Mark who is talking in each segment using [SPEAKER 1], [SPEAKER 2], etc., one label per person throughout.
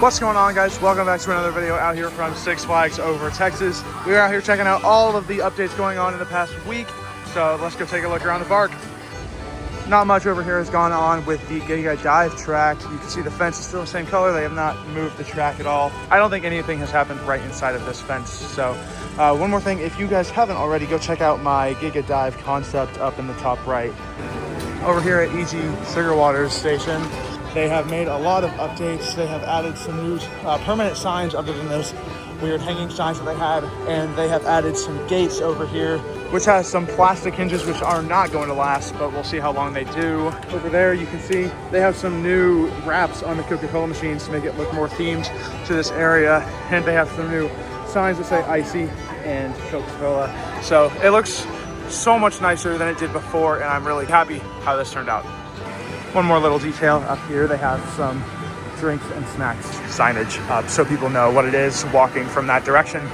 [SPEAKER 1] What's going on, guys? Welcome back to another video out here from Six Flags over Texas. We're out here checking out all of the updates going on in the past week. So let's go take a look around the park. Not much over here has gone on with the Giga dive track. You can see the fence is still the same color. They have not moved the track at all. I don't think anything has happened right inside of this fence. So one more thing, if you guys haven't already, go check out my Giga dive concept up in the top right. Over here at Sugarwater Station, they have made a lot of updates. They have added some new permanent signs other than those weird hanging signs that they had. And they have added some gates over here, which has some plastic hinges which are not going to last, but we'll see how long they do. Over there, you can see they have some new wraps on the Coca-Cola machines to make it look more themed to this area. And they have some new signs that say Icy and Coca-Cola. So it looks so much nicer than it did before, and I'm really happy how this turned out. One more little detail up here, they have some drinks and snacks signage up so people know what it is walking from that direction.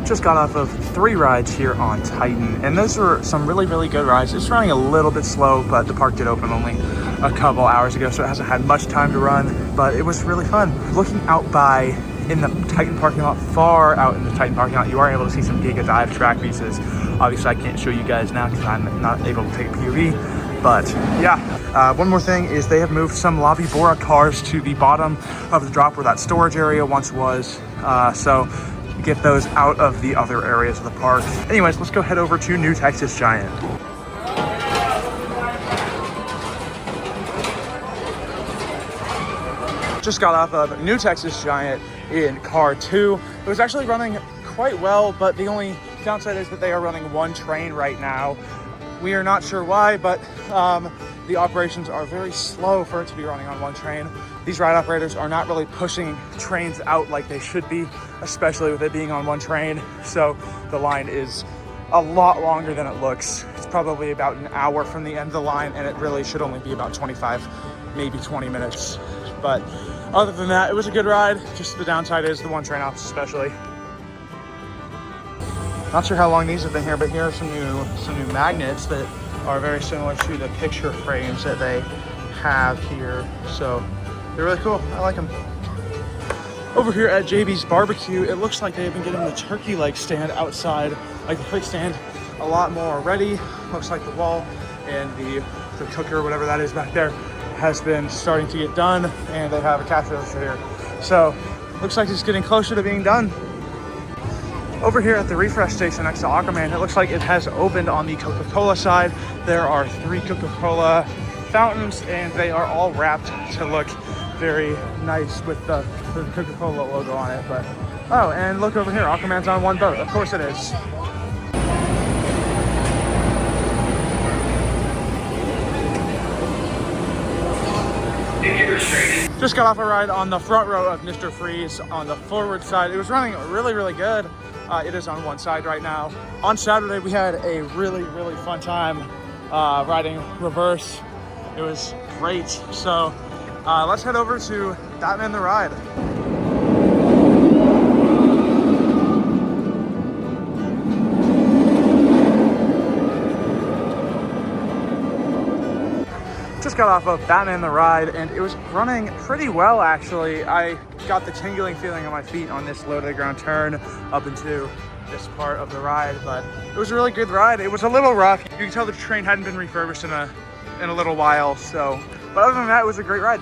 [SPEAKER 1] Just got off of 3 rides here on Titan, and those were some really good rides. It's running a little bit slow, but the park did open only a couple hours ago, so it hasn't had much time to run, but it was really fun. Looking out in the Titan parking lot, far out in the Titan parking lot, you are able to see some Giga dive track pieces. Obviously I can't show you guys now because I'm not able to take a POV, but yeah. One more thing is they have moved some Lobby Bora cars to the bottom of the drop where that storage area once was, so get those out of the other areas of the park. Anyways, let's go head over to New Texas Giant. Just got off of New Texas Giant in car 2. It was actually running quite well, but the only downside is that they are running one train right now. We are not sure why, but the operations are very slow for it to be running on one train. These ride operators are not really pushing trains out like they should be, especially with it being on one train. So the line is a lot longer than it looks. It's probably about an hour from the end of the line, and it really should only be about 25, maybe 20 minutes. But other than that, it was a good ride. Just the downside is the one train ops especially. Not sure how long these have been here, but here are some new magnets that are very similar to the picture frames that they have here. So they're really cool. I like them. Over here at JB's Barbecue, it looks like they've been getting the turkey leg stand outside, like the plate stand, a lot more ready. Looks like the wall and the cooker, whatever that is back there, has been starting to get done, and they have a cash register here. So looks like it's getting closer to being done. Over here at the refresh station next to Aquaman, it looks like it has opened on the Coca-Cola side. There are 3 Coca-Cola fountains, and they are all wrapped to look very nice with the Coca-Cola logo on it. But oh, and look over here, Aquaman's on one boat. Of course it is. Just got off a ride on the front row of Mr. Freeze on the forward side. It was running really good. It is on one side right now. On Saturday, we had a really fun time riding reverse. It was great. So let's head over to Batman the Ride. Just got off of Batman the Ride, and it was running pretty well actually. I got the tingling feeling on my feet on this low to the ground turn up into this part of the ride, but it was a really good ride. It was a little rough. You can tell the train hadn't been refurbished in a little while, so, but other than that, it was a great ride.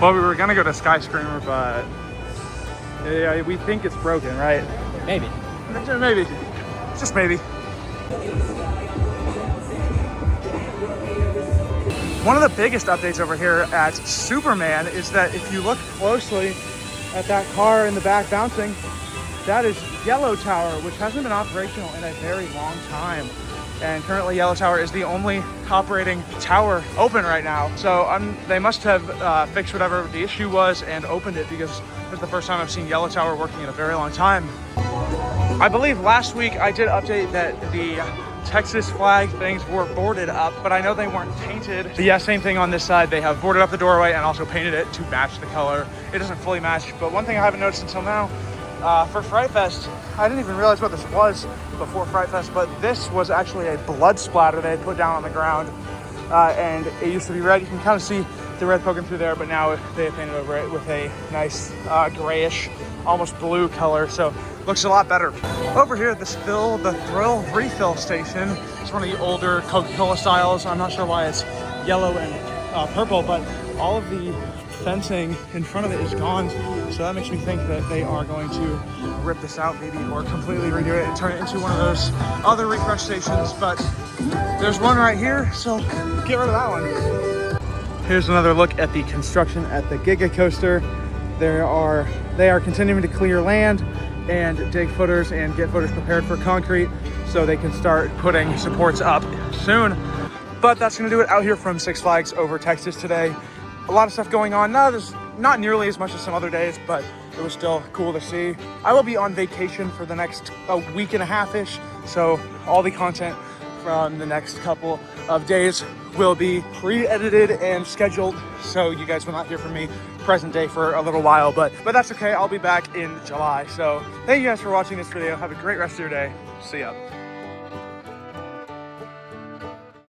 [SPEAKER 1] Well, we were gonna go to Skyscreamer, but yeah, we think it's broken, right?
[SPEAKER 2] Maybe.
[SPEAKER 1] Maybe. Just maybe. One of the biggest updates over here at Superman is that if you look closely at that car in the back bouncing, that is Yellow Tower, which hasn't been operational in a very long time. And currently Yellow Tower is the only operating tower open right now. So they must have fixed whatever the issue was and opened it, because it's the first time I've seen Yellow Tower working in a very long time. I believe last week I did update that the Texas flag things were boarded up, but I know they weren't painted. But yeah, same thing on this side. They have boarded up the doorway and also painted it to match the color. It doesn't fully match, but one thing I haven't noticed until now, for Fright Fest, I didn't even realize what this was before Fright Fest, but this was actually a blood splatter they had put down on the ground. And it used to be red. You can kind of see the red poking through there, but now they have painted over it with a nice grayish, almost blue color. So looks a lot better. Over here, the Thrill Refill Station. It's one of the older Coca-Cola styles. I'm not sure why it's yellow and purple, but all of the fencing in front of it is gone. So that makes me think that they are going to rip this out maybe, or completely redo it and turn it into one of those other refresh stations. But there's one right here, so get rid of that one. Here's another look at the construction at the Giga coaster. They are continuing to clear land and dig footers and get footers prepared for concrete so they can start putting supports up soon. But that's gonna do it out here from Six Flags Over Texas today. A lot of stuff going on. No, there's not nearly as much as some other days, but it was still cool to see. I will be on vacation for the next week and a half-ish, so all the content from the next couple of days will be pre-edited and scheduled, so you guys will not hear from me present day for a little while, but that's okay. I'll be back in July. So thank you guys for watching this video. Have a great rest of your day. See ya.